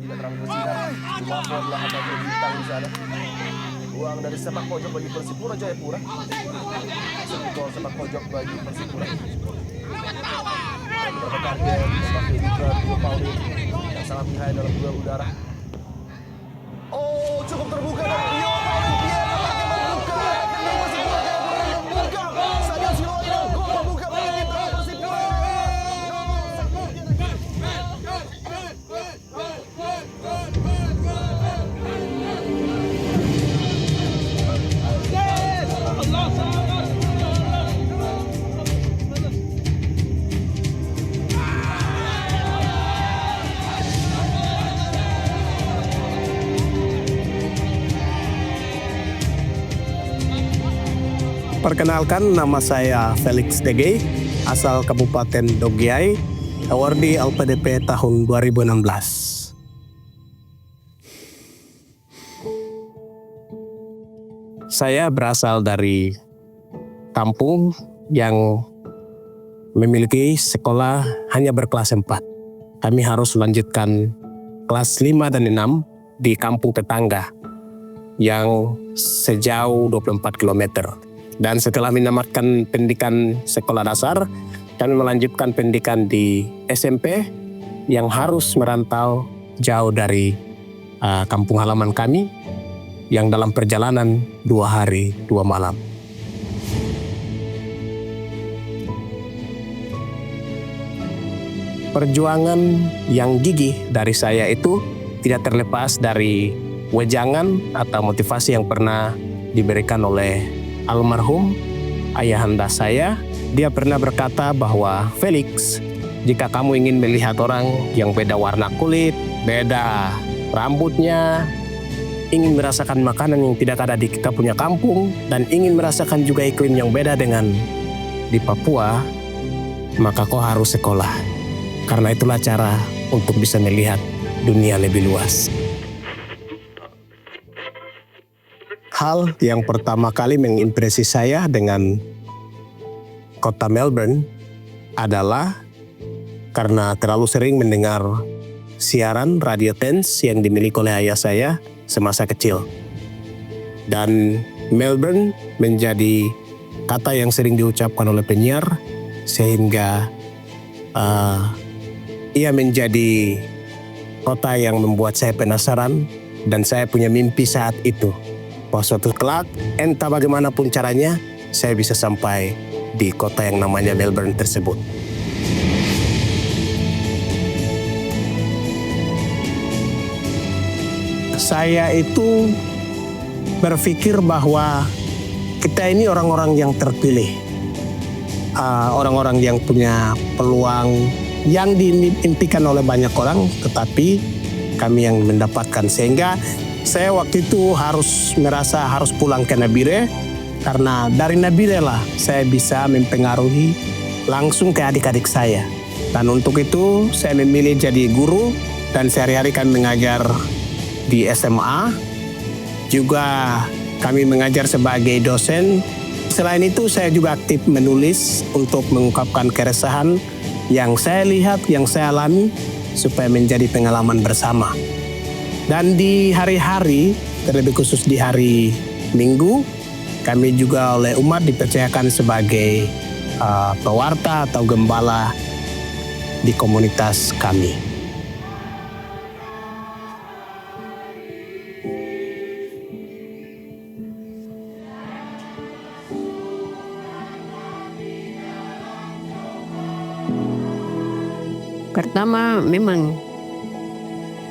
tidak terlalu bersinar. Jumanto adalah hamba bintang di sana. Uang dari sepak pojok bagi Persipura Jayapura. Satu gol sepak pojok bagi Persipura. Beberapa target memakai Dika Rio Paulin yang sangat lihai dalam duel udara. Oh, cukup terbuka dan Rio Paulin Pierre nampaknya membuka. Kendali Persipura Jayapura membuka. Sadio Siloyo gol membuka bagi mitra Persipura. Perkenalkan, nama saya Felix DG, asal Kabupaten Dogiai, awardee LPDP tahun 2016. Saya berasal dari kampung yang memiliki sekolah hanya berkelas 4. Kami harus melanjutkan kelas 5 dan 6 di kampung tetangga yang sejauh 24 km. Dan setelah menamatkan pendidikan sekolah dasar, kami melanjutkan pendidikan di SMP yang harus merantau jauh dari kampung halaman kami yang dalam perjalanan 2 hari 2 malam. Perjuangan yang gigih dari saya itu tidak terlepas dari wejangan atau motivasi yang pernah diberikan oleh almarhum ayahanda saya. Dia pernah berkata bahwa, "Felix, jika kamu ingin melihat orang yang beda warna kulit, beda rambutnya, ingin merasakan makanan yang tidak ada di kita punya kampung, dan ingin merasakan juga iklim yang beda dengan di Papua, maka kau harus sekolah. Karena itulah cara untuk bisa melihat dunia lebih luas." Hal yang pertama kali mengimpresi saya dengan kota Melbourne adalah karena terlalu sering mendengar siaran Radio Tens yang dimiliki oleh ayah saya semasa kecil. Dan Melbourne menjadi kata yang sering diucapkan oleh penyiar, sehingga ia menjadi kota yang membuat saya penasaran, dan saya punya mimpi saat itu. Bahwa suatu kelak, entah bagaimanapun caranya, saya bisa sampai di kota yang namanya Melbourne tersebut. Saya itu berpikir bahwa kita ini orang-orang yang terpilih. Orang-orang yang punya peluang yang diimpikan oleh banyak orang, tetapi kami yang mendapatkan. Sehingga saya waktu itu merasa harus pulang ke Nabire, karena dari Nabire lah saya bisa mempengaruhi langsung ke adik-adik saya. Dan untuk itu saya memilih jadi guru, dan sehari-hari kami mengajar di SMA. Juga kami mengajar sebagai dosen. Selain itu saya juga aktif menulis untuk mengungkapkan keresahan yang saya lihat, yang saya alami, supaya menjadi pengalaman bersama. Dan di hari-hari, terlebih khusus di hari Minggu, kami juga oleh umat dipercayakan sebagai pewarta atau gembala di komunitas kami. Pertama, memang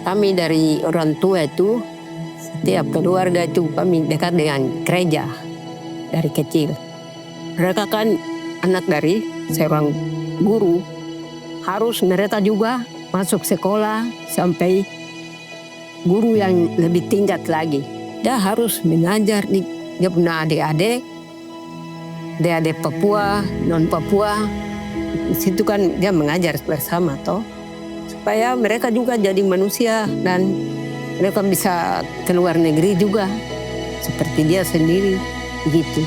kami dari orang tua itu, setiap keluarga itu kami dekat dengan gereja dari kecil. Mereka kan anak dari seorang guru, harus mereka juga masuk sekolah sampai guru yang lebih tingkat lagi. Dia harus mengajar dia punya adik-adik Papua, non Papua. Di situ kan dia mengajar bersama toh, supaya mereka juga jadi manusia dan mereka bisa ke luar negeri juga seperti dia sendiri gitu.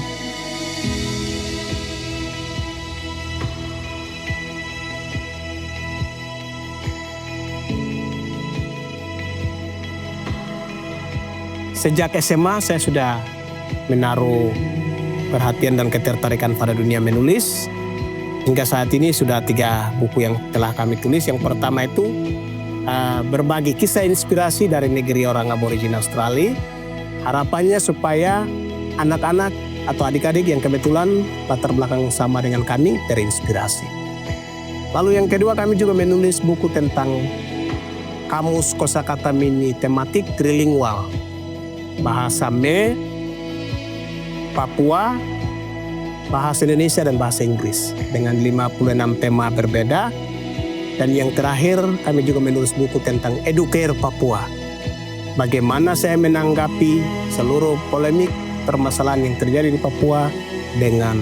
Sejak SMA saya sudah menaruh perhatian dan ketertarikan pada dunia menulis. Hingga saat ini sudah 3 buku yang telah kami tulis. Yang pertama itu berbagi kisah inspirasi dari negeri orang aborigin Australia. Harapannya supaya anak-anak atau adik-adik yang kebetulan latar belakang sama dengan kami terinspirasi. Lalu yang kedua, kami juga menulis buku tentang kamus kosakata mini tematik trilingual. Bahasa Me, Papua, bahasa Indonesia dan bahasa Inggris dengan 56 tema berbeda. Dan yang terakhir, kami juga menulis buku tentang Educare Papua. Bagaimana saya menanggapi seluruh polemik permasalahan yang terjadi di Papua dengan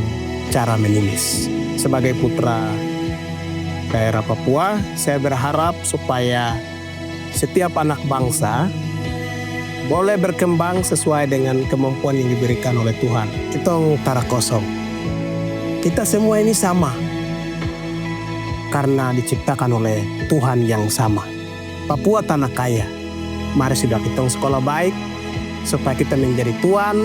cara menulis. Sebagai putra daerah Papua, saya berharap supaya setiap anak bangsa boleh berkembang sesuai dengan kemampuan yang diberikan oleh Tuhan. Kita tara kosong. Kita semua ini sama karena diciptakan oleh Tuhan yang sama. Papua tanah kaya. Mari sudah kita sekolah baik supaya kita menjadi tuan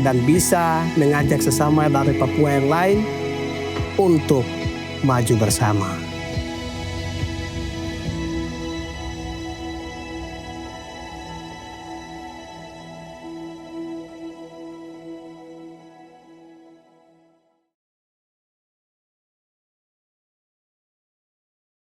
dan bisa mengajak sesama dari Papua yang lain untuk maju bersama.